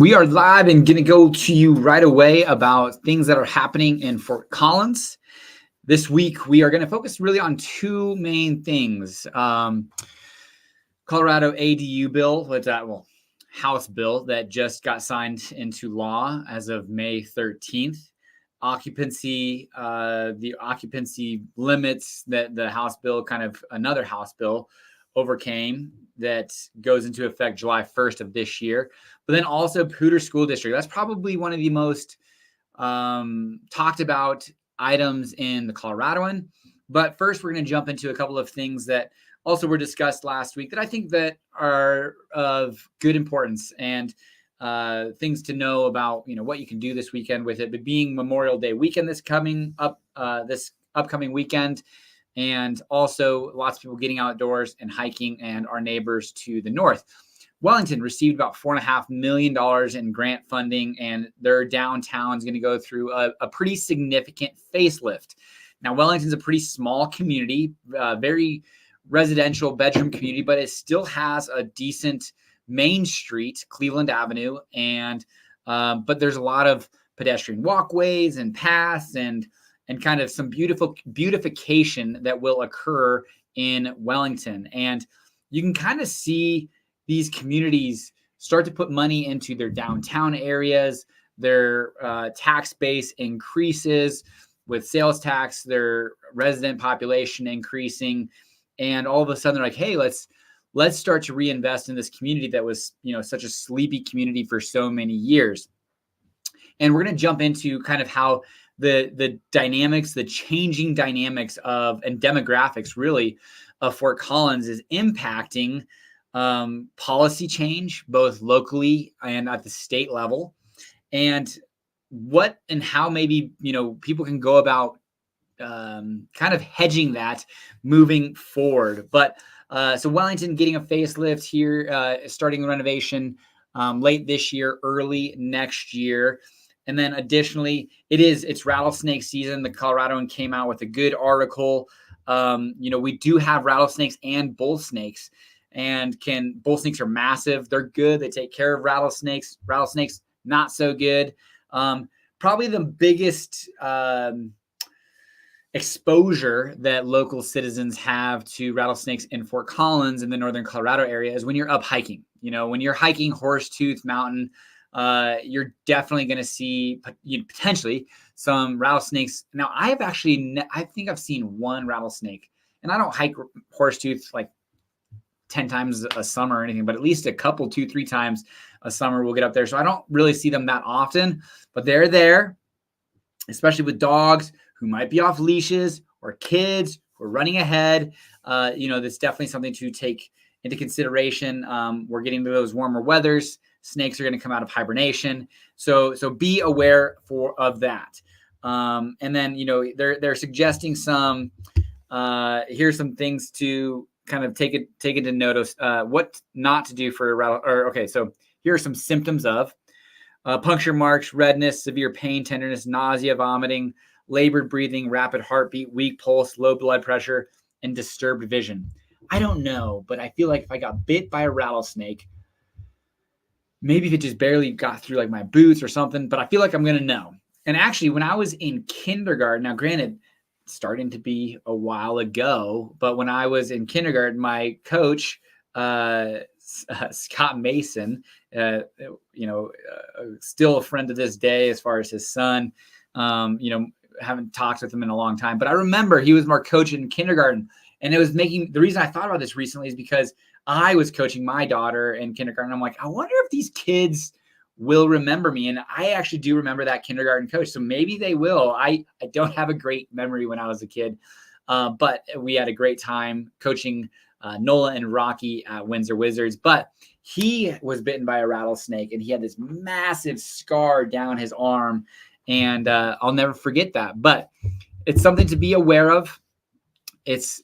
We are live and going to go to you right away about things that are happening in Fort Collins. This week, we are going to focus really on two main things. Colorado ADU bill, House bill that just got signed into law as of May 13th. Occupancy, the occupancy limits that the House bill, another House bill, overcame that goes into effect July 1st of this year. But then also Poudre School District. That's probably one of the most talked about items in the Coloradoan. But first, we're going to jump into a couple of things that also were discussed last week that I think that are of good importance and things to know about, what you can do this weekend with it. But being Memorial Day weekend this upcoming weekend, and also lots of people getting outdoors and hiking, and our neighbors to the north. Wellington received about $4.5 million in grant funding, and their downtown is going to go through a pretty significant facelift. Now, Wellington's a pretty small community, very residential bedroom community, but it still has a decent main street, Cleveland Avenue, and but there's a lot of pedestrian walkways and paths and kind of some beautiful beautification that will occur in Wellington. And you can kind of see these communities start to put money into their downtown areas. Their tax base increases with sales tax, their resident population increasing. And all of a sudden they're like, hey, let's start to reinvest in this community that was, such a sleepy community for so many years. And we're going to jump into kind of how the dynamics, the changing dynamics and demographics really of Fort Collins is impacting policy change, both locally and at the state level, and what and how maybe, people can go about kind of hedging that moving forward. But so Wellington getting a facelift here, starting renovation late this year, early next year. And then additionally, it's rattlesnake season. The Coloradoan came out with a good article. We do have rattlesnakes and bull snakes, and bull snakes are massive. They're good. They take care of rattlesnakes. Rattlesnakes, not so good. Probably the biggest exposure that local citizens have to rattlesnakes in Fort Collins in the northern Colorado area is when you're up hiking. When you're hiking Horsetooth Mountain, you're definitely going to see potentially some rattlesnakes. Now, I think I've seen one rattlesnake, and I don't hike Horsetooth like 10 times a summer or anything, but at least a couple, 2-3 times a summer we'll get up there. So I don't really see them that often, but they're there, especially with dogs who might be off leashes or kids who are running ahead. That's definitely something to take into consideration. We're getting to those warmer weathers. Snakes are going to come out of hibernation. So be aware of that. And then, they're suggesting some, here's some things to kind of take into notice, what not to do for a rattle. Okay. So here are some symptoms of puncture marks, redness, severe pain, tenderness, nausea, vomiting, labored breathing, rapid heartbeat, weak pulse, low blood pressure, and disturbed vision. I don't know, but I feel like if I got bit by a rattlesnake, maybe if it just barely got through like my boots or something, but I feel like I'm going to know. And actually, when I was in kindergarten, now granted, starting to be a while ago, but when I was in kindergarten, my coach, Scott Mason, still a friend to this day as far as his son, haven't talked with him in a long time, but I remember he was my coach in kindergarten. And it was the reason I thought about this recently is because I was coaching my daughter in kindergarten. I'm like, I wonder if these kids will remember me. And I actually do remember that kindergarten coach. So maybe they will. I don't have a great memory when I was a kid, but we had a great time coaching Nola and Rocky at Windsor Wizards. But he was bitten by a rattlesnake, and he had this massive scar down his arm. And I'll never forget that. But it's something to be aware of. It's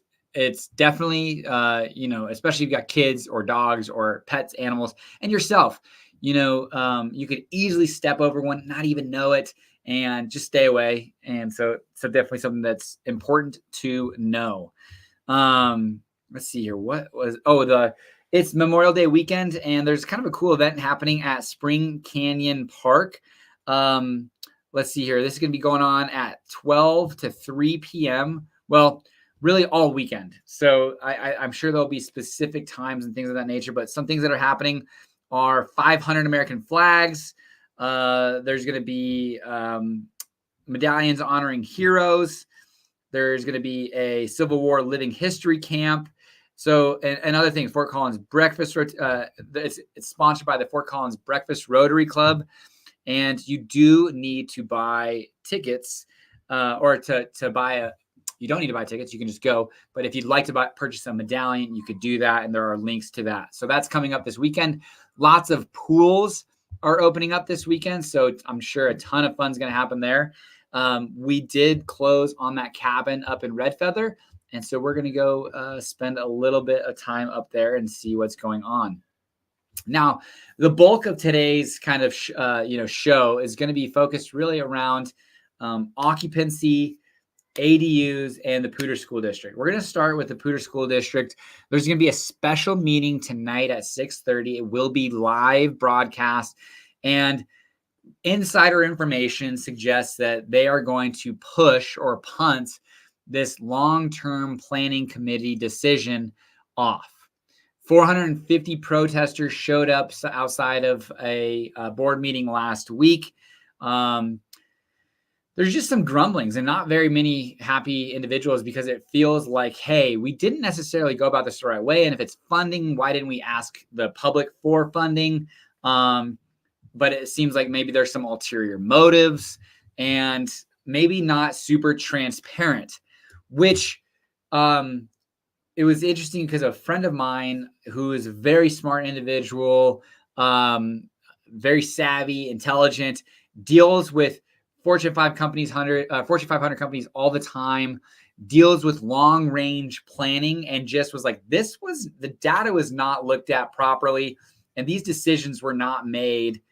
definitely, especially if you've got kids or dogs or pets, animals, and yourself, you could easily step over one, not even know it, and just stay away. And so definitely something that's important to know. Let's see here. It's Memorial Day weekend, and there's kind of a cool event happening at Spring Canyon Park. Let's see here. This is going to be going on at 12 to 3 p.m. Well, really all weekend. So I'm sure there'll be specific times and things of that nature, but some things that are happening are 500 American flags. There's going to be medallions honoring heroes. There's going to be a Civil War living history camp. So, and other things, Fort Collins Breakfast, it's sponsored by the Fort Collins Breakfast Rotary Club. And you do need to buy tickets or to buy you don't need to buy tickets. You can just go. But if you'd like to purchase a medallion, you could do that. And there are links to that. So that's coming up this weekend. Lots of pools are opening up this weekend. So I'm sure a ton of fun's going to happen there. We did close on that cabin up in Red Feather. And so we're going to go spend a little bit of time up there and see what's going on. Now, the bulk of today's kind of show is going to be focused really around occupancy, ADUs, and the Poudre School District. We're going to start with the Poudre School District. There's going to be a special meeting tonight at 6:30. It will be live broadcast, and insider information suggests that they are going to push or punt this long-term planning committee decision off. 450 protesters showed up outside of a board meeting last week. There's just some grumblings and not very many happy individuals because it feels like, hey, we didn't necessarily go about this the right way. And if it's funding, why didn't we ask the public for funding? But it seems like maybe there's some ulterior motives and maybe not super transparent, which it was interesting because a friend of mine who is a very smart individual, very savvy, intelligent, deals with Fortune 500 companies all the time, deals with long range planning, and just was like, the data was not looked at properly. And these decisions were not made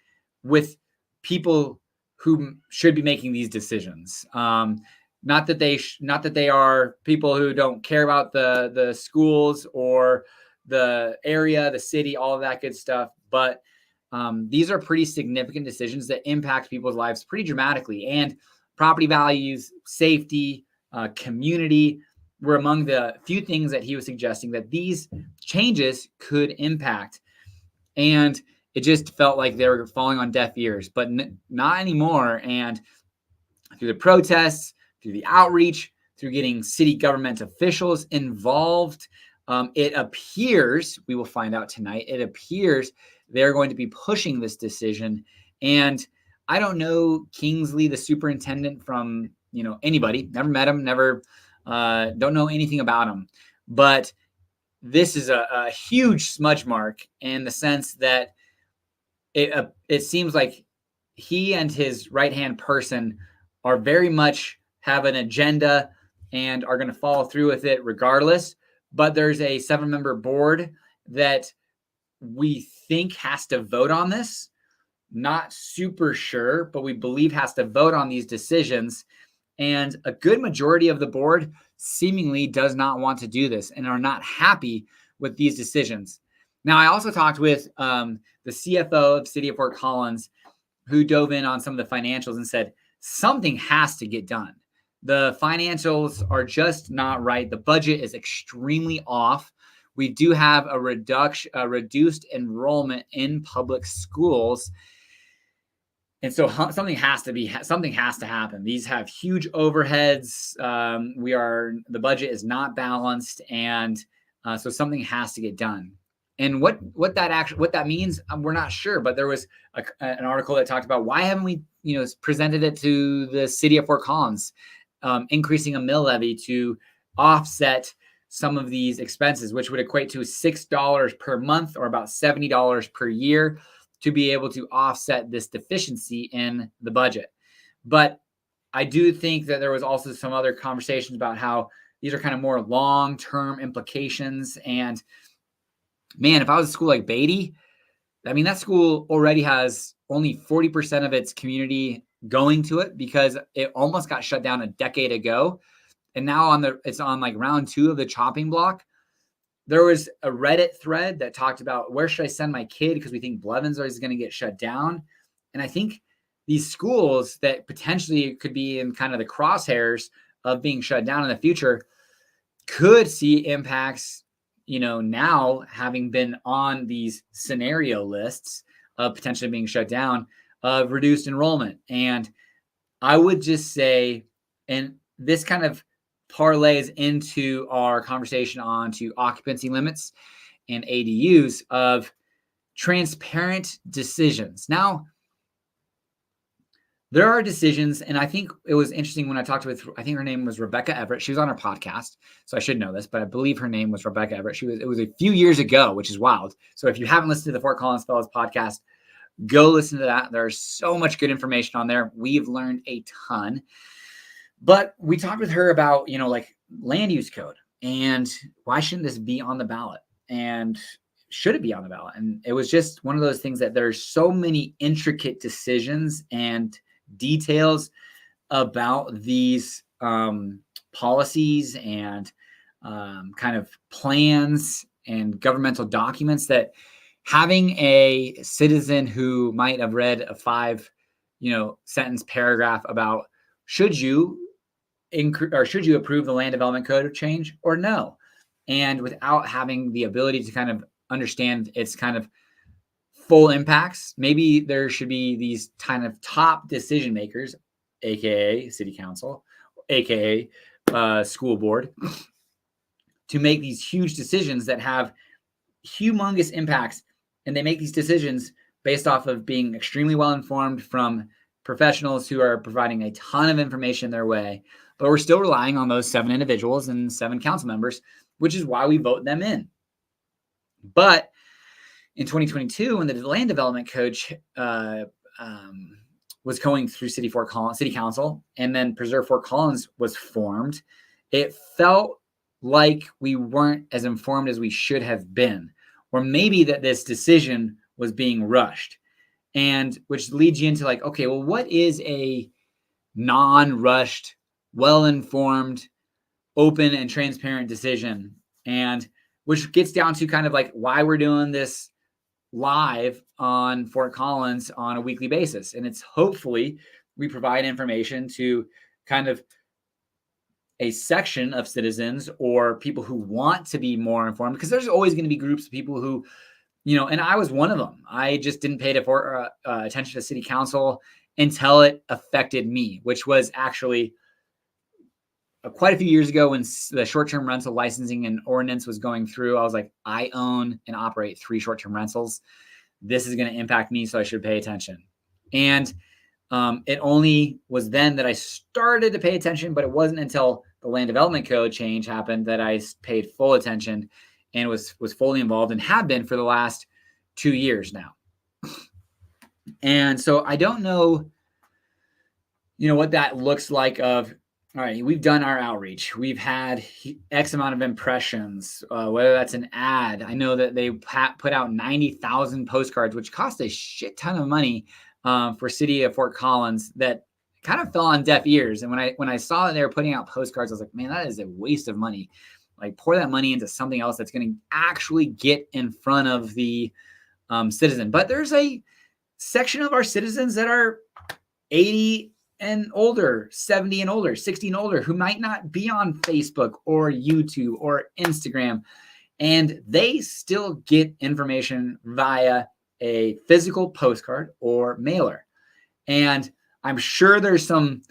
with people who should be making these decisions. Not that they are people who don't care about the schools or the area, the city, all of that good stuff. But these are pretty significant decisions that impact people's lives pretty dramatically. And property values, safety, community were among the few things that he was suggesting that these changes could impact. And it just felt like they were falling on deaf ears, but not anymore. And through the protests, through the outreach, through getting city government officials involved, it appears, we will find out tonight, it appears they're going to be pushing this decision. And I don't know Kingsley, the superintendent, from anybody, never met him, don't know anything about him. But this is a huge smudge mark in the sense that it seems like he and his right-hand person are very much have an agenda and are going to follow through with it regardless. But there's a 7-member board that we think has to vote on this. Not super sure, but we believe has to vote on these decisions. And a good majority of the board seemingly does not want to do this and are not happy with these decisions. Now, I also talked with the CFO of City of Fort Collins, who dove in on some of the financials and said, something has to get done. The financials are just not right. The budget is extremely off. We do have a reduced enrollment in public schools. And so something has to happen. These have huge overheads. The budget is not balanced. And so something has to get done. And what that means, we're not sure. But there was an article that talked about why haven't we, presented it to the city of Fort Collins, increasing a mill levy to offset some of these expenses, which would equate to $6 per month or about $70 per year to be able to offset this deficiency in the budget. But I do think that there was also some other conversations about how these are kind of more long-term implications. And man, if I was a school like Beatty, I mean, that school already has only 40% of its community going to it because it almost got shut down a decade ago. And now it's on like round 2 of the chopping block. there was a Reddit thread that talked about where should I send my kid because we think Blevins is going to get shut down. And I think these schools that potentially could be in kind of the crosshairs of being shut down in the future could see impacts, now having been on these scenario lists of potentially being shut down, of reduced enrollment. And I would just say, and this kind of parlays into our conversation on to occupancy limits and ADUs, of transparent decisions. Now, there are decisions, and I think it was interesting when I talked with, I think her name was Rebecca Everett. She was on our podcast, so I should know this, but I believe her name was Rebecca Everett. It was a few years ago, which is wild. So if you haven't listened to the Fort Collins Fellows podcast, go listen to that. There's so much good information on there. We've learned a ton. But we talked with her about, like land use code and why shouldn't this be on the ballot? And should it be on the ballot? And it was just one of those things that there's so many intricate decisions and details about these policies and kind of plans and governmental documents that having a citizen who might have read a 5, sentence paragraph about should you approve the land development code change or no, and without having the ability to kind of understand its kind of full impacts, maybe there should be these kind of top decision makers, aka city council, aka school board, to make these huge decisions that have humongous impacts. And they make these decisions based off of being extremely well informed from professionals who are providing a ton of information their way. But we're still relying on those 7 individuals and 7 council members, which is why we vote them in. But in 2022, when the land development code was going through City Council, and then Preserve Fort Collins was formed, it felt like we weren't as informed as we should have been, or maybe that this decision was being rushed. And which leads you into like, okay, well, what is a non-rushed, well-informed, open and transparent decision? And which gets down to kind of like why we're doing this live on Fort Collins on a weekly basis. And it's hopefully we provide information to kind of a section of citizens or people who want to be more informed, because there's always going to be groups of people who, and I was one of them. I just didn't pay attention to city council until it affected me, which was actually quite a few years ago when the short-term rental licensing and ordinance was going through. I was like, I own and operate 3 short-term rentals. This is going to impact me, so I should pay attention. And it only was then that I started to pay attention, but it wasn't until the land development code change happened that I paid full attention and was fully involved, and have been for the last 2 years now. And so I don't know, what that looks like of, all right, we've done our outreach. We've had X amount of impressions, whether that's an ad. I know that they put out 90,000 postcards, which cost a shit ton of money for City of Fort Collins, that kind of fell on deaf ears. And when I saw that they were putting out postcards, I was like, man, that is a waste of money. Like, pour that money into something else that's going to actually get in front of the citizen. But there's a section of our citizens that are 80 and older, 70 and older, 60 and older, who might not be on Facebook or YouTube or Instagram, and they still get information via a physical postcard or mailer. And I'm sure there's some,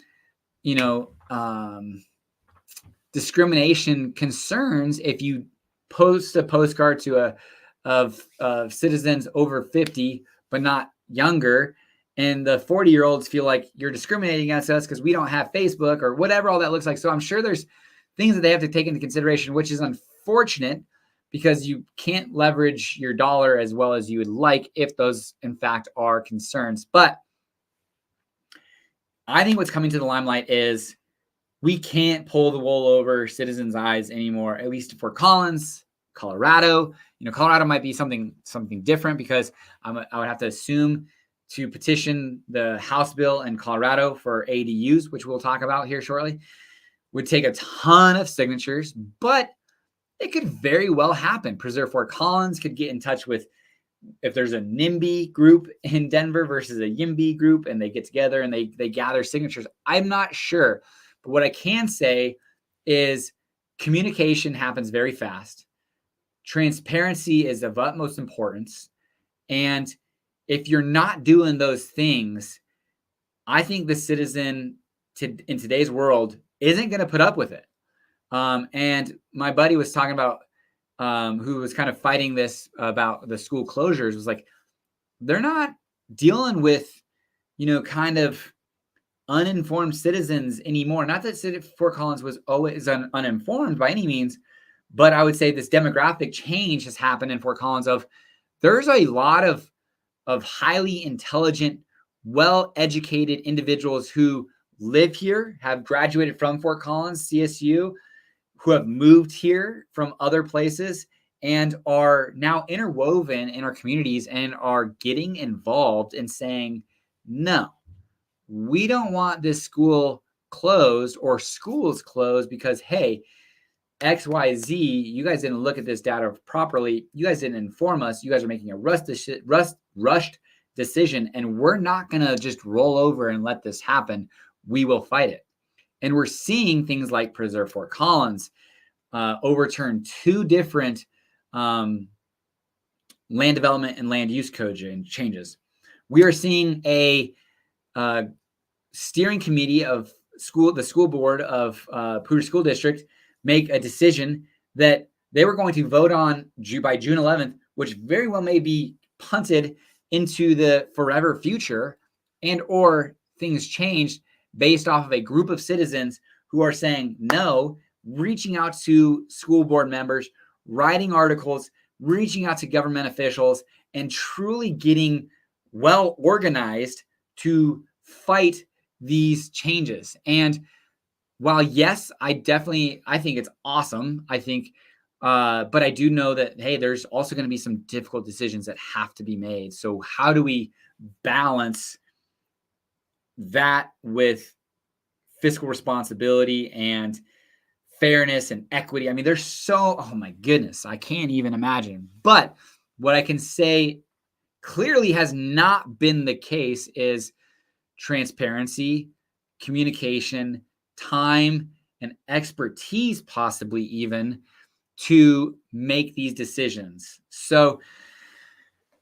discrimination concerns if you post a postcard to of citizens over 50, but not younger. And the 40-year-olds feel like you're discriminating against us because we don't have Facebook or whatever all that looks like. So I'm sure there's things that they have to take into consideration, which is unfortunate because you can't leverage your dollar as well as you would like if those, in fact, are concerns. But I think what's coming to the limelight is we can't pull the wool over citizens' eyes anymore, at least for Collins, Colorado. Colorado might be something different because I would have to assume to petition the House bill in Colorado for ADUs, which we'll talk about here shortly, would take a ton of signatures. But it could very well happen. Preserve Fort Collins could get in touch with, if there's a NIMBY group in Denver versus a YIMBY group, and they get together and they gather signatures. I'm not sure. But what I can say is communication happens very fast. Transparency is of utmost importance. And if you're not doing those things, I think the citizen in today's world isn't going to put up with it. And my buddy was talking about, who was kind of fighting this about the school closures, was like, they're not dealing with, kind of uninformed citizens anymore. Not that Fort Collins was always uninformed by any means, but I would say this demographic change has happened in Fort Collins of there's a lot of highly intelligent, well-educated individuals who live here, have graduated from Fort Collins, CSU, who have moved here from other places and are now interwoven in our communities and are getting involved and saying, no, we don't want this school closed or schools closed because, hey, XYZ, you guys didn't look at this data properly. You guys didn't inform us. You guys are making a rushed decision, and we're not going to just roll over and let this happen. We will fight it. And we're seeing things like Preserve Fort Collins overturn 2 different land development and land use code changes. We are seeing a steering committee of the school board of Poudre School District make a decision that they were going to vote on by June 11th, which very well may be punted into the forever future, and or things changed based off of a group of citizens who are saying no, reaching out to school board members, writing articles, reaching out to government officials, and truly getting well organized to fight these changes. And while yes, I think it's awesome. I think, but I do know that, hey, there's also going to be some difficult decisions that have to be made. So how do we balance that with fiscal responsibility and fairness and equity? I mean, oh my goodness, I can't even imagine. But what I can say clearly has not been the case is transparency, communication, time, and expertise, possibly even, to make these decisions. So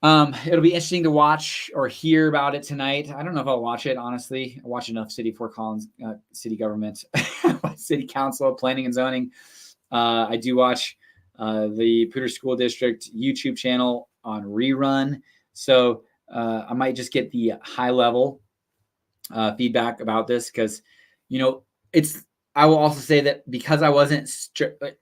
it'll be interesting to watch or hear about it tonight. I don't know if I'll watch it, honestly. I watch enough Fort Collins city government, city council, planning and zoning. I do watch the Poudre School District YouTube channel on rerun. So I might just get the high level feedback about this because, I will also say that because I wasn't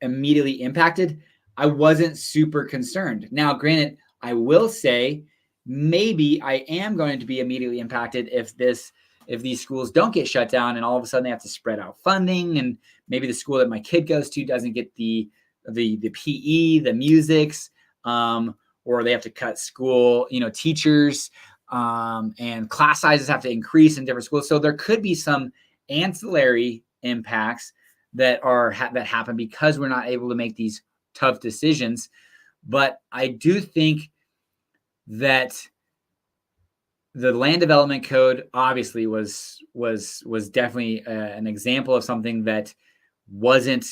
immediately impacted, I wasn't super concerned. Now, granted, I will say maybe I am going to be immediately impacted if these schools don't get shut down and all of a sudden they have to spread out funding, and maybe the school that my kid goes to doesn't get the PE, the musics, or they have to cut school, teachers, and class sizes have to increase in different schools. So there could be some ancillary impacts that happen because we're not able to make these tough decisions. But I do think that the land development code obviously was definitely an example of something that wasn't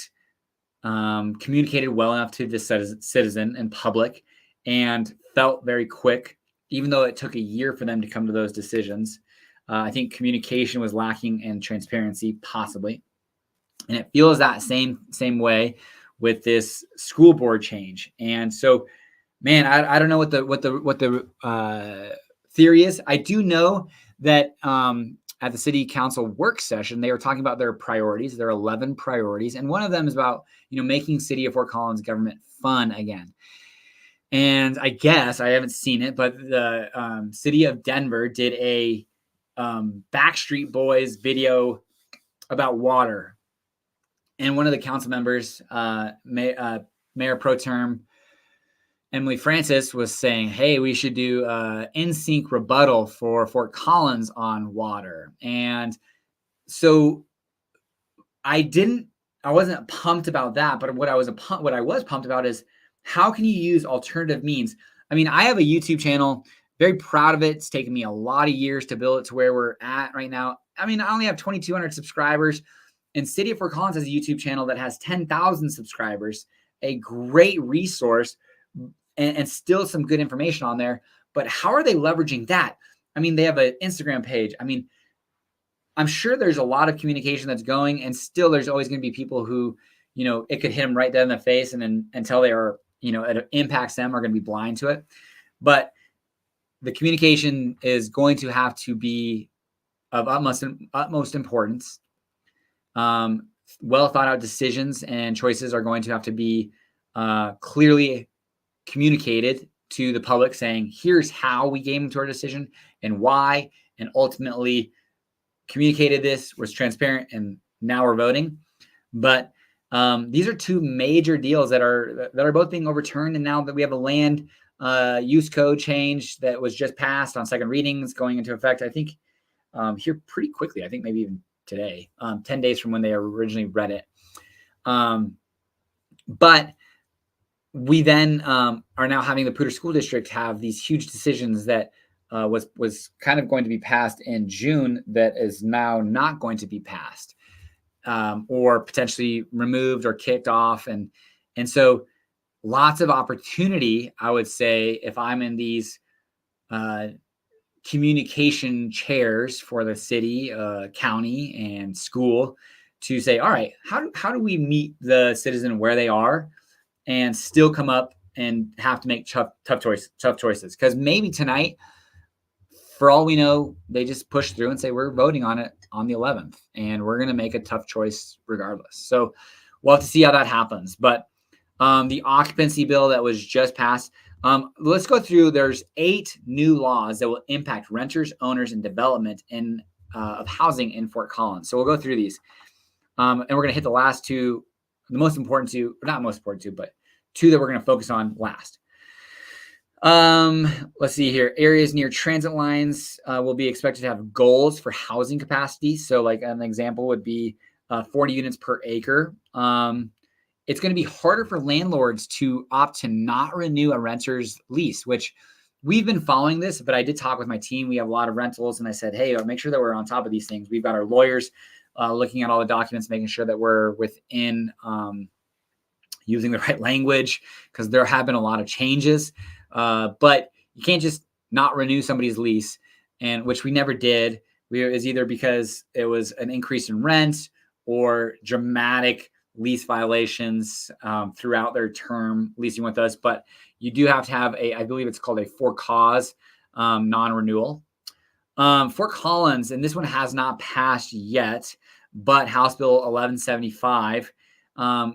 communicated well enough to the citizen and public, and felt very quick, even though it took a year for them to come to those decisions. I think communication was lacking and transparency possibly. And it feels that same way with this school board change. And so, man, I don't know what the theory is. I do know that at the city council work session, they were talking about their priorities. There are 11 priorities. And one of them is about, making City of Fort Collins government fun again. And I guess I haven't seen it, but the city of Denver did a Backstreet Boys video about water. And one of the council members, Mayor Pro Tem Emily Francis, was saying, hey, we should do in-sync rebuttal for Fort Collins on water. And so I didn't I wasn't pumped about that, but what I was pumped about is how can you use alternative means? I mean, I have a YouTube channel, very proud of it. It's taken me a lot of years to build it to where we're at right now. I mean, I only have 2,200 subscribers, and City of Fort Collins has a YouTube channel that has 10,000 subscribers, a great resource, and still some good information on there. But how are they leveraging that? I mean, they have an Instagram page. I mean, I'm sure there's a lot of communication that's going, and still there's always going to be people who, it could hit them right dead in the face, and then until they are, it impacts them, are going to be blind to it. But the communication is going to have to be of utmost importance. Well thought out decisions and choices are going to have to be clearly communicated to the public, saying, here's how we came to our decision and why, and ultimately communicated this, was transparent, and now we're voting. But these are two major deals that are both being overturned, and now that we have a land use code change that was just passed on second readings going into effect, I think here pretty quickly, I think maybe even today, 10 days from when they originally read it. But we then are now having the Poudre School District have these huge decisions that was kind of going to be passed in June that is now not going to be passed, or potentially removed or kicked off. And so lots of opportunity, I would say, if I'm in these communication chairs for the city, county, and school, to say, all right, how do we meet the citizen where they are and still come up and have to make tough choices? Because maybe tonight, for all we know, they just push through and say, we're voting on it on the 11th, and we're going to make a tough choice regardless. So we'll have to see how that happens. But the occupancy bill that was just passed, let's go through. There's 8 new laws that will impact renters, owners, and development of housing in Fort Collins. So we'll go through these. And we're going to hit the last two, the most important two, or not most important two, but 2 that we're going to focus on last. Let's see here. Areas near transit lines will be expected to have goals for housing capacity. So like an example would be 40 units per acre. It's going to be harder for landlords to opt to not renew a renter's lease, which we've been following this, but I did talk with my team. We have a lot of rentals, and I said, hey, make sure that we're on top of these things. We've got our lawyers looking at all the documents, making sure that we're within using the right language, because there have been a lot of changes. But you can't just not renew somebody's lease, and which we never did. It was either because it was an increase in rent or dramatic lease violations throughout their term leasing with us. But you do have to have I believe it's called a for cause non-renewal. Fort Collins, and this one has not passed yet, but House Bill 1175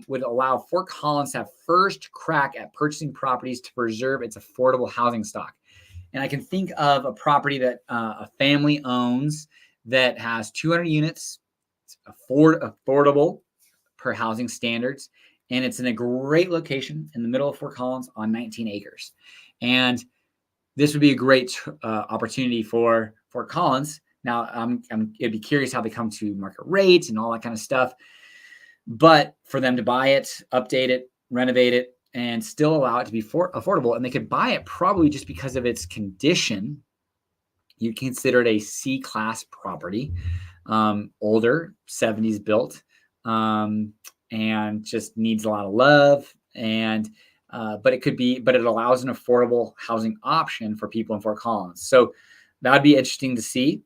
would allow Fort Collins to have first crack at purchasing properties to preserve its affordable housing stock. And I can think of a property that a family owns that has 200 units, it's affordable per housing standards, and it's in a great location in the middle of Fort Collins on 19 acres. And this would be a great opportunity for Fort Collins. Now, I'd be curious how they come to market rates and all that kind of stuff. But for them to buy it, update it, renovate it, and still allow it to be affordable, and they could buy it probably just because of its condition. You consider it a C-class property, older, 70s built, and just needs a lot of love. And but it allows an affordable housing option for people in Fort Collins. So that would be interesting to see.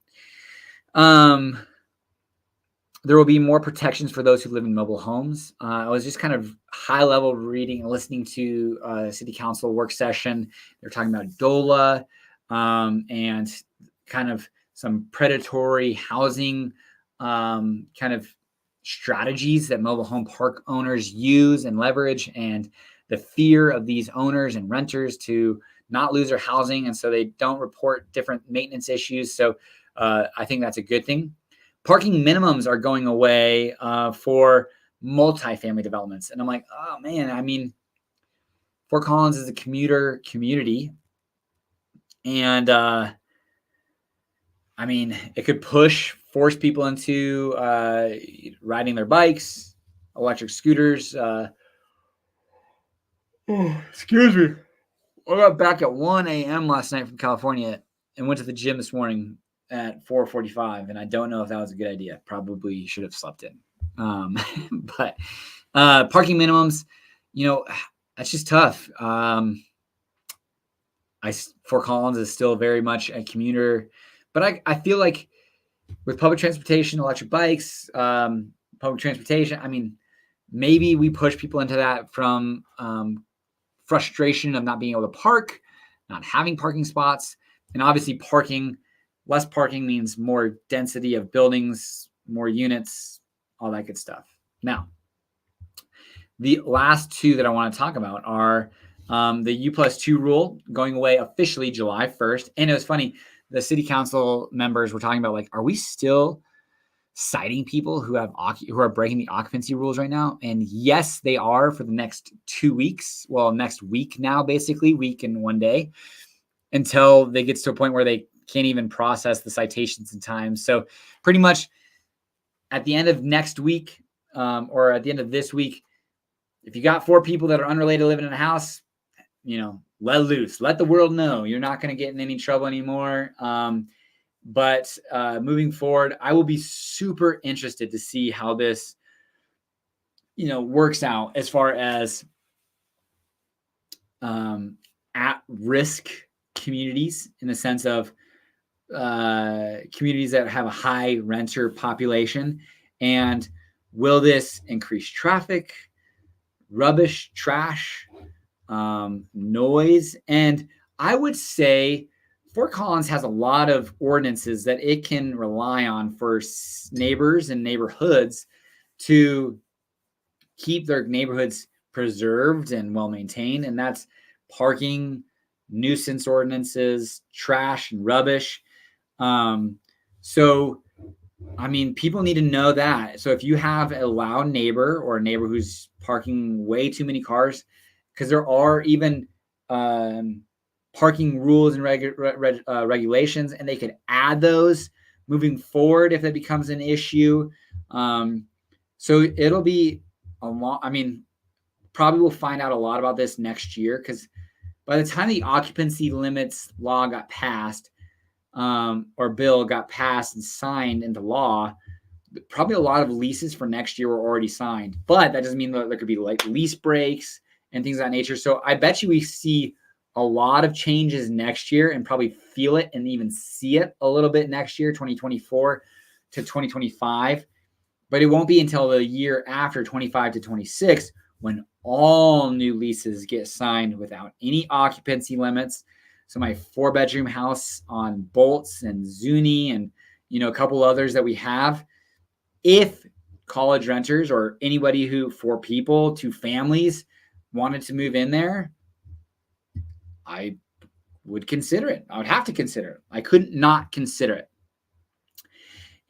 There will be more protections for those who live in mobile homes. I was just kind of high level reading and listening to a city council work session. They're talking about DOLA and kind of some predatory housing kind of strategies that mobile home park owners use and leverage, and the fear of these owners and renters to not lose their housing, and so they don't report different maintenance issues. So I think that's a good thing. Parking minimums are going away for multifamily developments. And I'm like, oh man, I mean, Fort Collins is a commuter community. And I mean, it could force people into riding their bikes electric scooters. Excuse me. I got back at 1 a.m. last night from California and went to the gym this morning at 4:45, and I don't know if that was a good idea. Probably should have slept in. But parking minimums, that's just tough. Fort Collins is still very much a commuter, but I feel like with public transportation, electric bikes, public transportation, I mean, maybe we push people into that from frustration of not being able to park, not having parking spots, and obviously less parking means more density of buildings, more units, all that good stuff. Now, the last two that I want to talk about are the U+2 rule going away officially July 1st. And it was funny, the city council members were talking about, like, are we still citing people who are breaking the occupancy rules right now? And yes, they are for the next 2 weeks. Well, next week now, basically, week and 1 day, until they get to a point where they can't even process the citations in time. So pretty much at the end of next week, or at the end of this week, if you got 4 people that are unrelated living in a house, let loose, let the world know you're not going to get in any trouble anymore. But moving forward, I will be super interested to see how this, works out as far as at-risk communities, in the sense of communities that have a high renter population. And will this increase traffic, rubbish, trash, noise? And I would say Fort Collins has a lot of ordinances that it can rely on for neighbors and neighborhoods to keep their neighborhoods preserved and well maintained. And that's parking, nuisance ordinances, trash and rubbish. So, I mean, people need to know that. So if you have a loud neighbor or a neighbor who's parking way too many cars, because there are even parking rules and regulations, and they could add those moving forward if it becomes an issue. So it'll be a lot. I mean, probably we'll find out a lot about this next year, because by the time the occupancy limits law got passed, or bill got passed and signed into law, probably a lot of leases for next year were already signed. But that doesn't mean that there could be like lease breaks and things of that nature. So I bet you we see a lot of changes next year, and probably feel it and even see it a little bit next year, 2024 to 2025. But it won't be until the year after, 25 to 26, when all new leases get signed without any occupancy limits. So my 4-bedroom house on Bolts and Zuni and, a couple others that we have, if college renters or anybody who, 4 people, 2 families, wanted to move in there, I would consider it. I would have to consider it. I couldn't not consider it.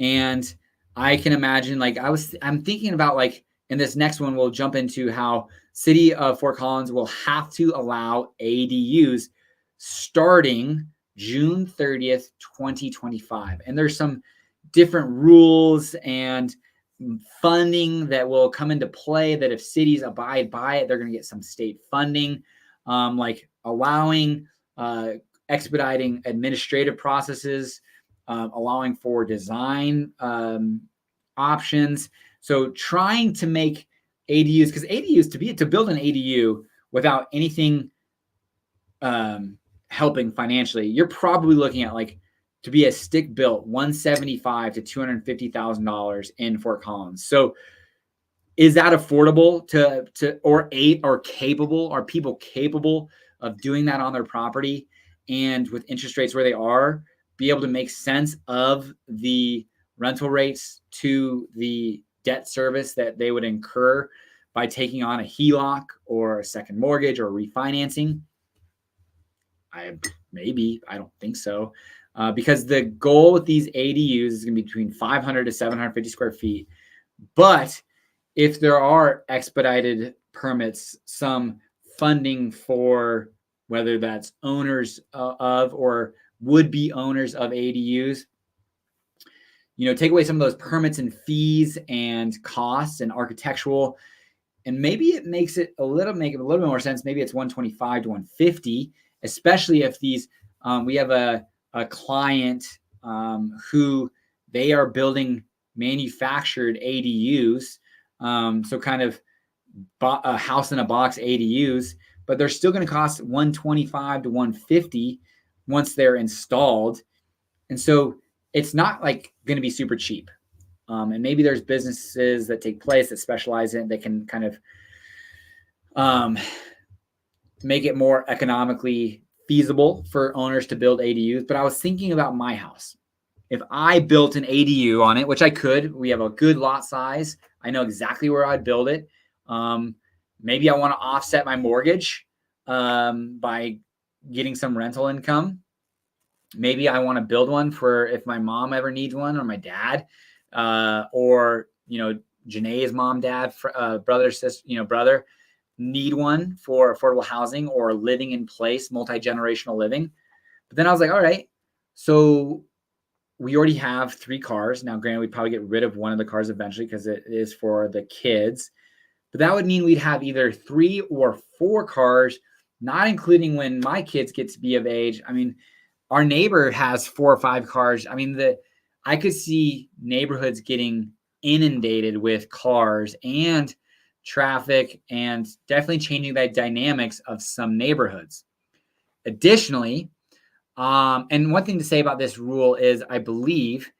And I can imagine, like, I'm thinking about, like, in this next one, we'll jump into how city of Fort Collins will have to allow ADUs starting June 30th, 2025. And there's some different rules and funding that will come into play, that if cities abide by it, they're going to get some state funding, like allowing, expediting administrative processes, allowing for design options. So trying to make ADUs, because ADUs, to build an ADU without anything helping financially, you're probably looking at, like, to be a stick built, $175,000 to $250,000 in Fort Collins. So is that affordable or capable? Are people capable of doing that on their property, and with interest rates where they are, be able to make sense of the rental rates to the debt service that they would incur by taking on a HELOC or a second mortgage or refinancing? I don't think so. Because the goal with these ADUs is going to be between 500 to 750 square feet. But if there are expedited permits, some funding for whether that's owners of or would-be owners of ADUs, take away some of those permits and fees and costs and architectural, and maybe it makes it a little bit more sense. Maybe it's 125 to 150, especially if these we have a client who they are building manufactured ADUs, so kind of a house in a box ADUs, but they're still going to cost 125 to 150 once they're installed, and so it's not like going to be super cheap. And maybe there's businesses that take place that specialize in it. They can kind of make it more economically feasible for owners to build ADUs. But I was thinking about my house. If I built an ADU on it, which I could, we have a good lot size. I know exactly where I'd build it. Maybe I want to offset my mortgage by getting some rental income. Maybe I want to build one for if my mom ever needs one, or my dad, or Janae's mom, dad, brother, sister, brother need one for affordable housing or living in place, multi-generational living. But then I was like, all right, so we already have 3 cars. Now, granted, we'd probably get rid of one of the cars eventually because it is for the kids. But that would mean we'd have either 3 or 4 cars, not including when my kids get to be of age. I mean, our neighbor has 4 or 5 cars. I mean, I could see neighborhoods getting inundated with cars and traffic, and definitely changing the dynamics of some neighborhoods. Additionally, and one thing to say about this rule is I believe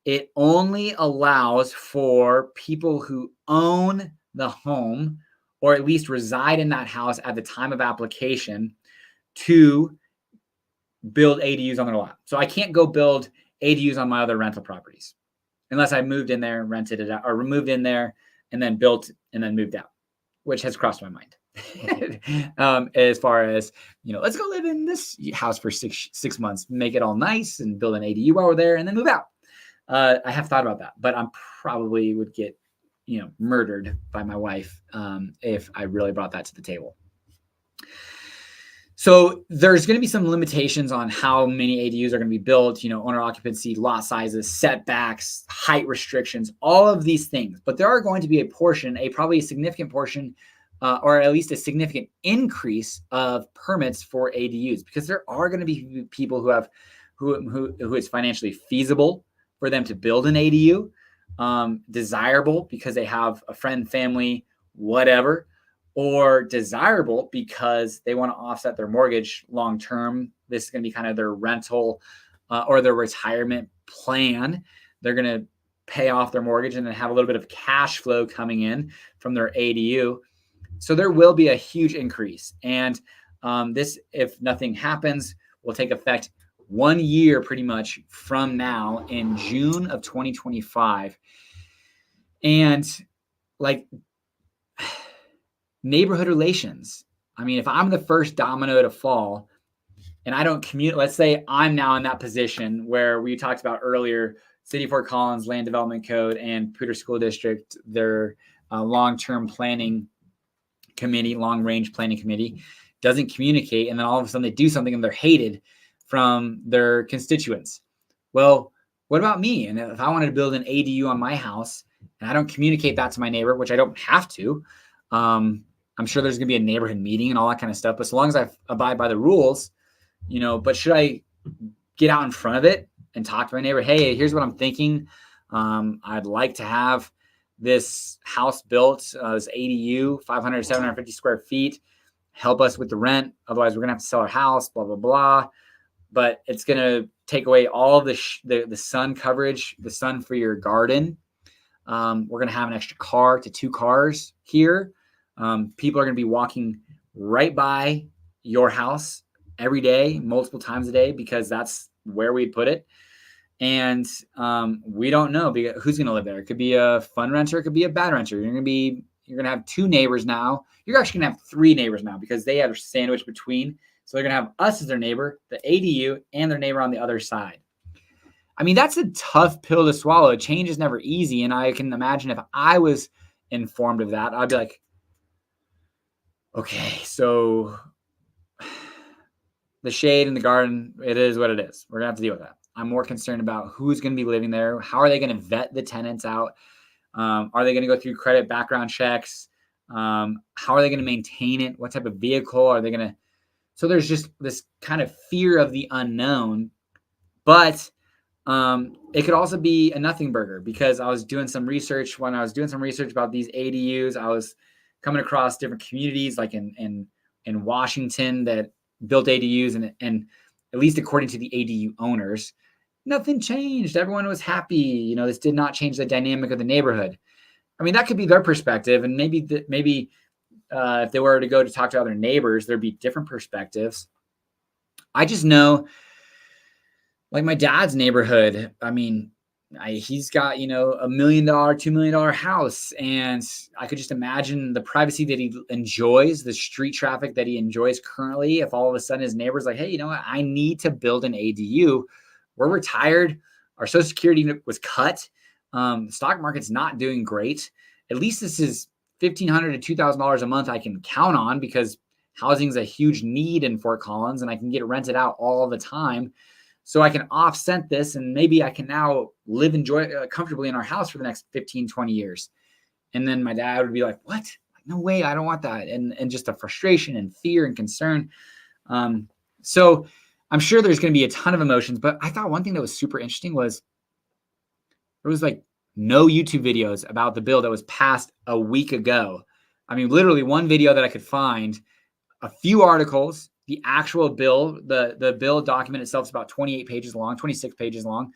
it only allows for people who own the home or at least reside in that house at the time of application to build ADUs on their lot. So I can't go build ADUs on my other rental properties unless I moved in there, rented it out, or moved in there and then built and then moved out, which has crossed my mind. As far as, let's go live in this house for six months, make it all nice and build an ADU while we're there and then move out. I have thought about that, but I'm probably would get, murdered by my wife if I really brought that to the table. So there's going to be some limitations on how many ADUs are going to be built, owner occupancy, lot sizes, setbacks, height restrictions, all of these things. But there are going to be probably a significant portion, or at least a significant increase of permits for ADUs, because there are going to be people who it's financially feasible for them to build an ADU, desirable because they have a friend, family, whatever, or desirable because they want to offset their mortgage long term. This is going to be kind of their rental or their retirement plan. They're going to pay off their mortgage and then have a little bit of cash flow coming in from their ADU. So there will be a huge increase. And this, if nothing happens, will take effect 1 year pretty much from now in June of 2025. And neighborhood relations. I mean, if I'm the first domino to fall and I don't communicate, let's say I'm now in that position where we talked about earlier, City of Fort Collins Land Development Code and Poudre School District, their long-term planning committee, long-range planning committee, doesn't communicate, and then all of a sudden they do something and they're hated from their constituents. Well, what about me? And if I wanted to build an ADU on my house and I don't communicate that to my neighbor, which I don't have to, I'm sure there's going to be a neighborhood meeting and all that kind of stuff. But so long as I abide by the rules, but should I get out in front of it and talk to my neighbor? Hey, here's what I'm thinking. I'd like to have this house built, this ADU, 500, 750 square feet, help us with the rent. Otherwise, we're going to have to sell our house, blah, blah, blah. But it's going to take away all of the sun coverage, the sun for your garden. We're going to have an extra car to 2 cars here. People are going to be walking right by your house every day, multiple times a day, because that's where we'd put it. And we don't know who's going to live there. It could be a fun renter. It could be a bad renter. You're going to have 2 neighbors now. You're actually going to have 3 neighbors now because they have a sandwich between. So they're going to have us as their neighbor, the ADU, and their neighbor on the other side. I mean, that's a tough pill to swallow. Change is never easy. And I can imagine if I was informed of that, I'd be like, okay, so the shade in the garden, it is what it is. We're going to have to deal with that. I'm more concerned about who's going to be living there. How are they going to vet the tenants out? Are they going to go through credit background checks? How are they going to maintain it? What type of vehicle are they going to? So there's just this kind of fear of the unknown, but it could also be a nothing burger, because I was doing some research. When I was doing some research about these ADUs, I was coming across different communities like in Washington that built ADUs, and at least according to the ADU owners, nothing changed. Everyone was happy. This did not change the dynamic of the neighborhood. I mean, that could be their perspective, and maybe if they were to go to talk to other neighbors, there'd be different perspectives. I just know, like my dad's neighborhood, I mean, he's got, $1 million, $2 million house. And I could just imagine the privacy that he enjoys, the street traffic that he enjoys currently. If all of a sudden his neighbor's like, hey, you know what? I need to build an ADU. We're retired. Our Social Security was cut. The stock market's not doing great. At least this is $1,500 to $2,000 a month I can count on, because housing is a huge need in Fort Collins, and I can get it rented out all the time. So I can offset this, and maybe I can now enjoy comfortably in our house for the next 15, 20 years. And then my dad would be like, what? No way, I don't want that. And just the frustration and fear and concern. So I'm sure there's going to be a ton of emotions, but I thought one thing that was super interesting was there was like no YouTube videos about the bill that was passed a week ago. I mean, literally one video that I could find, a few articles. The actual bill, the bill document itself is about 28 pages long, 26 pages long.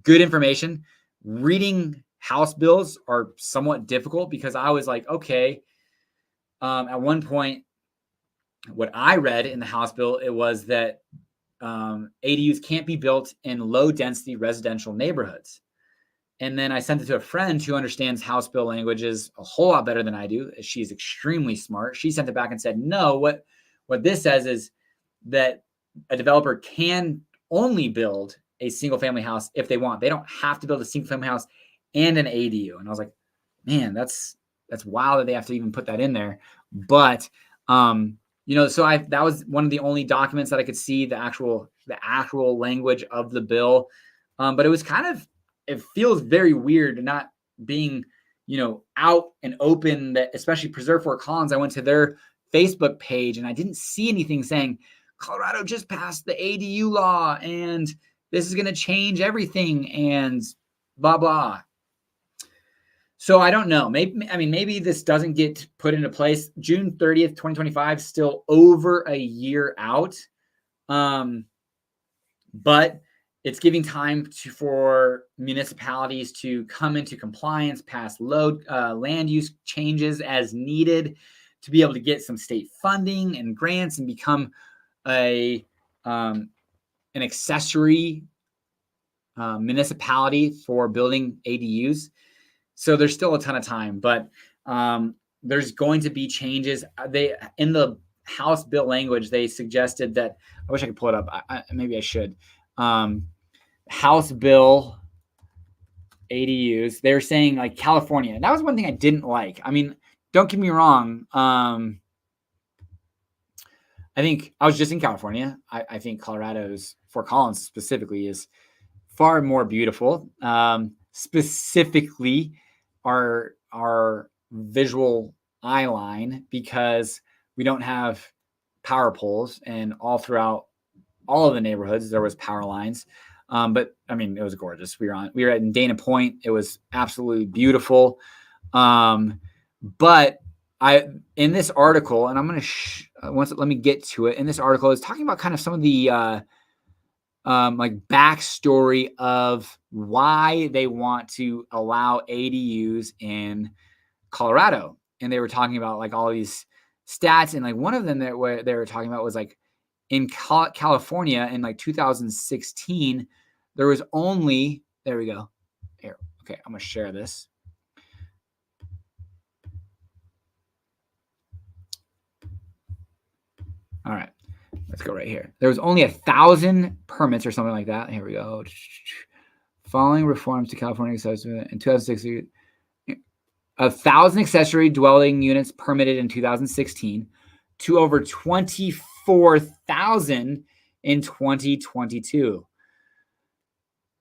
Good information. Reading House bills are somewhat difficult, because I was like, okay. At one point, what I read in the House bill, it was that ADUs can't be built in low density residential neighborhoods. And then I sent it to a friend who understands House bill languages a whole lot better than I do. She's extremely smart. She sent it back and said, no, what this says is that a developer can only build a single family house if they want. They don't have to build a single family house and an ADU. And I was like, man, that's wild that they have to even put that in there. But, so that was one of the only documents that I could see, the actual language of the bill. But it was it feels very weird not being, out and open, that especially Preserve Fort Collins. I went to their Facebook page and I didn't see anything saying Colorado just passed the ADU law and this is going to change everything and blah, blah. So I don't know. Maybe this doesn't get put into place. June 30th, 2025, still over a year out. But it's giving time for municipalities to come into compliance, pass land use changes as needed, to be able to get some state funding and grants and become an accessory municipality for building ADUs. So there's still a ton of time, but there's going to be changes. In the House bill language, they suggested that, I wish I could pull it up. Maybe I should. House bill ADUs, they're saying like California. And that was one thing I didn't like. I mean, don't get me wrong. I think I was just in California. I think Colorado's, Fort Collins specifically, is far more beautiful. Specifically, our visual eye line, because we don't have power poles, and all throughout all of the neighborhoods there was power lines. But I mean, it was gorgeous. We were at Dana Point. It was absolutely beautiful. But in this article, and I'm going to let me get to it. In this article, is talking about kind of some of the like backstory of why they want to allow ADUs in Colorado. And they were talking about like all these stats, and like one of them that they were talking about was like in California in like 2016, there was only, there we go. Here, okay, I'm gonna share this. All right, let's go right here. There was only 1,000 permits or something like that. Here we go. Following reforms to California in 2016, 1,000 accessory dwelling units permitted in 2016 to over 24,000 in 2022.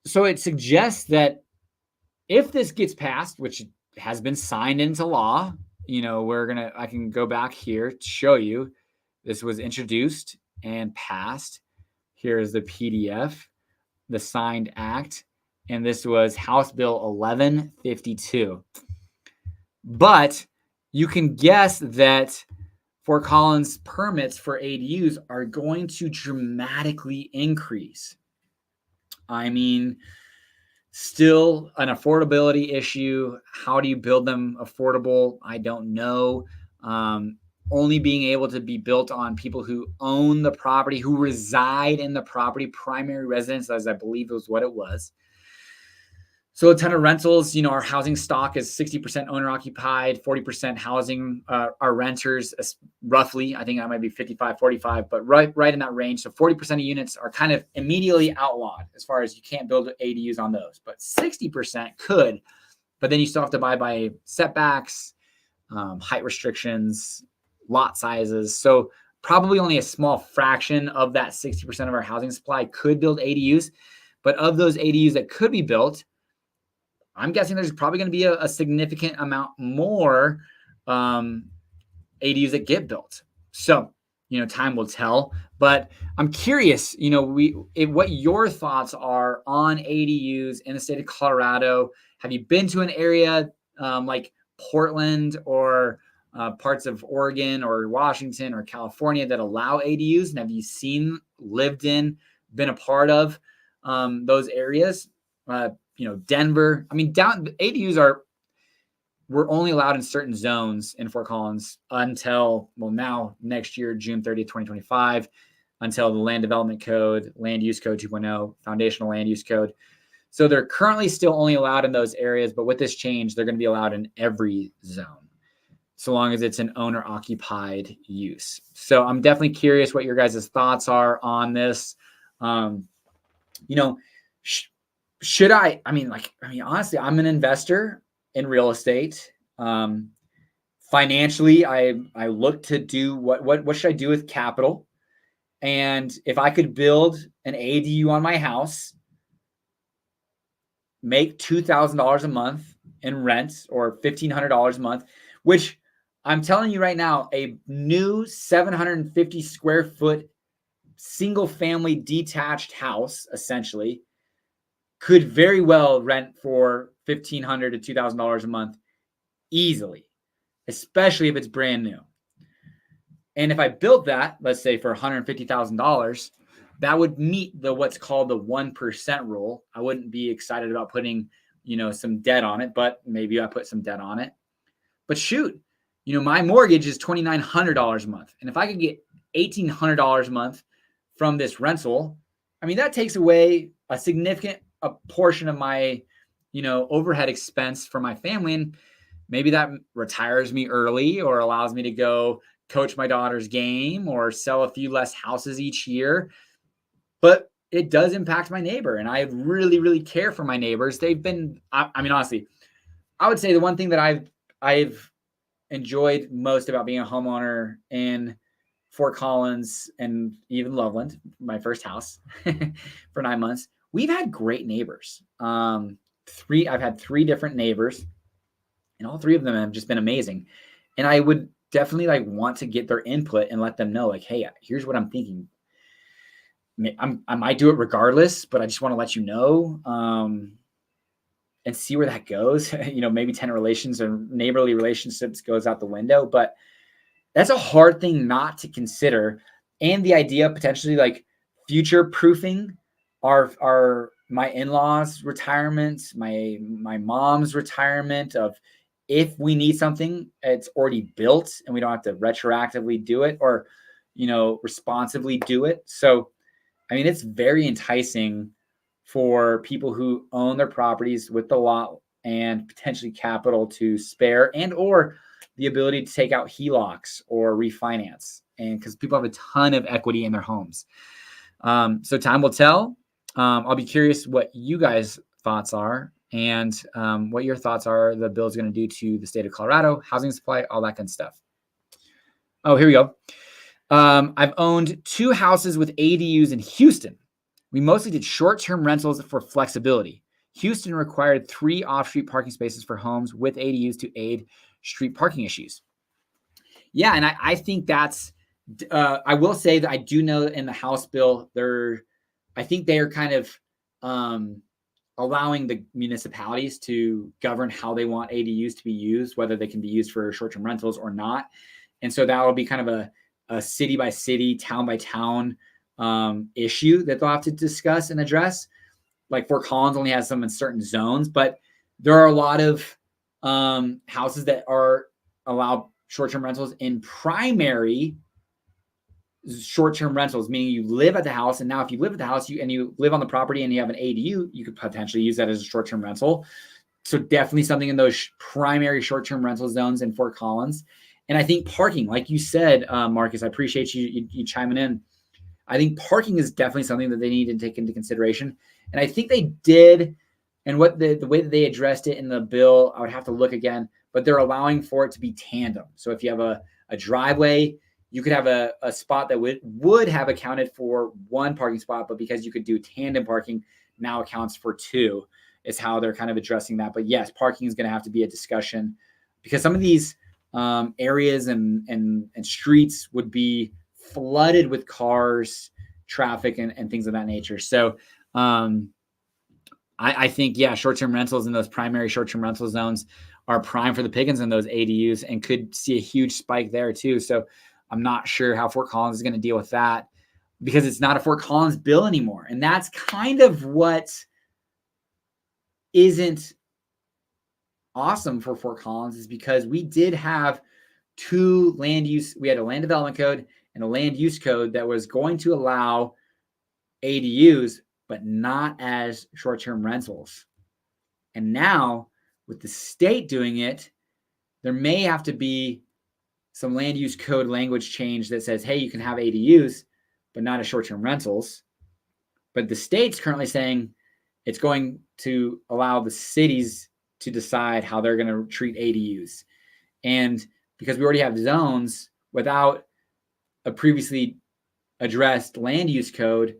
So it suggests that if this gets passed, which has been signed into law, I can go back here to show you this was introduced and passed. Here is the PDF, the signed act, and this was House Bill 1152. But you can guess that Fort Collins permits for ADUs are going to dramatically increase. I mean, still an affordability issue. How do you build them affordable? I don't know. Only being able to be built on people who own the property, who reside in the property, primary residence, as I believe was what it was. So a ton of rentals, our housing stock is 60% owner occupied, 40% housing, our renters, roughly. I think that might be 55, 45, but right in that range. So 40% of units are kind of immediately outlawed as far as you can't build ADUs on those, but 60% could, but then you still have to abide by setbacks, height restrictions, lot sizes. So probably only a small fraction of that 60% of our housing supply could build ADUs, but of those ADUs that could be built, I'm guessing there's probably going to be a significant amount more ADUs that get built. So, time will tell. But I'm curious, what your thoughts are on ADUs in the state of Colorado. Have you been to an area like Portland or parts of Oregon or Washington or California that allow ADUs? And have you seen, lived in, been a part of those areas? Denver. I mean, ADUs we're only allowed in certain zones in Fort Collins until, now next year, June 30th, 2025, until the Land Development Code, Land Use Code 2.0, Foundational Land Use Code. So they're currently still only allowed in those areas, but with this change, they're going to be allowed in every zone, so long as it's an owner-occupied use. So I'm definitely curious what your guys' thoughts are on this. Should I mean, honestly, I'm an investor in real estate. Financially, I look to do what should I do with capital? And if I could build an ADU on my house, make $2,000 a month in rent or $1,500 a month, which I'm telling you right now, a new 750 square foot single family detached house, essentially, could very well rent for $1,500 to $2,000 a month easily, especially if it's brand new. And if I built that, let's say for $150,000, that would meet what's called the 1% rule. I wouldn't be excited about putting, some debt on it, but maybe I put some debt on it. But shoot, my mortgage is $2,900 a month. And if I could get $1,800 a month from this rental, that takes away a significant portion of my, overhead expense for my family. And maybe that retires me early or allows me to go coach my daughter's game or sell a few less houses each year. But it does impact my neighbor. And I really, really care for my neighbors. They've been, honestly, I would say the one thing that I've enjoyed most about being a homeowner in Fort Collins and even Loveland, my first house for 9 months, we've had great neighbors. I've had 3 different neighbors, and all 3 of them have just been amazing. And I would definitely want to get their input and let them know, hey, here's what I'm thinking. I might do it regardless, but I just want to let you know and see where that goes. Maybe tenant relations or neighborly relationships goes out the window, but that's a hard thing not to consider. And the idea of potentially future proofing my in-laws' retirement, my mom's retirement, of if we need something, it's already built and we don't have to retroactively do it or, responsibly do it. So, it's very enticing for people who own their properties with the lot and potentially capital to spare and or the ability to take out HELOCs or refinance, and because people have a ton of equity in their homes. So time will tell. I'll be curious what you guys' thoughts are and what your thoughts are the bill is going to do to the state of Colorado, housing supply, all that kind of stuff. Oh, here we go. I've owned 2 houses with ADUs in Houston. We mostly did short-term rentals for flexibility. Houston required 3 off-street parking spaces for homes with ADUs to aid street parking issues. Yeah, and I think that's, I will say that I do know in the House bill, I think they are kind of allowing the municipalities to govern how they want ADUs to be used, whether they can be used for short-term rentals or not. And so that will be kind of a city by city, town by town issue that they'll have to discuss and address. Like Fort Collins only has some in certain zones, but there are a lot of houses that are allowed short-term rentals in primary short-term rentals, meaning you live at the house. And now if you live at the house and you live on the property and you have an ADU, you could potentially use that as a short-term rental. So definitely something in those primary short-term rental zones in Fort Collins. And I think parking, like you said, Marcus, I appreciate you chiming in. I think parking is definitely something that they need to take into consideration. And I think they did. And what the way that they addressed it in the bill, I would have to look again, but they're allowing for it to be tandem. So if you have a driveway, you could have a spot that would have accounted for 1 parking spot, but because you could do tandem parking, now accounts for 2, is how they're kind of addressing that. But yes, parking is going to have to be a discussion because some of these areas and streets would be flooded with cars, traffic, and things of that nature. So I think, yeah, short-term rentals in those primary short-term rental zones are prime for the pickings in those ADUs and could see a huge spike there too. So I'm not sure how Fort Collins is going to deal with that because it's not a Fort Collins bill anymore. And that's kind of what isn't awesome for Fort Collins, is because we did have 2 land use. We had a land development code and a land use code that was going to allow ADUs, but not as short-term rentals. And now with the state doing it, there may have to be some land use code language change that says, hey, you can have ADUs, but not as short-term rentals. But the state's currently saying it's going to allow the cities to decide how they're going to treat ADUs. And because we already have zones without a previously addressed land use code,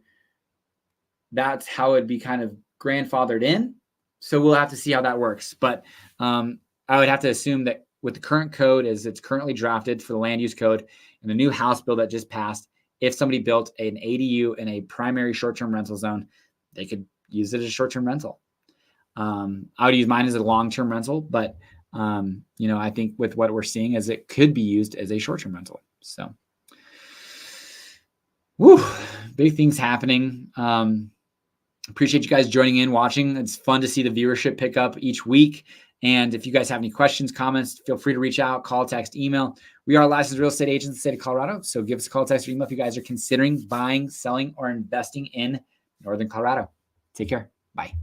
that's how it'd be kind of grandfathered in. So we'll have to see how that works. But I would have to assume that with the current code as it's currently drafted for the land use code and the new House bill that just passed, if somebody built an ADU in a primary short-term rental zone, they could use it as a short-term rental. I would use mine as a long-term rental, but I think with what we're seeing is it could be used as a short-term rental. So, big things happening. Appreciate you guys joining in, watching. It's fun to see the viewership pick up each week. And if you guys have any questions, comments, feel free to reach out, call, text, email. We are licensed real estate agents in the state of Colorado. So give us a call, text, or email if you guys are considering buying, selling, or investing in Northern Colorado. Take care. Bye.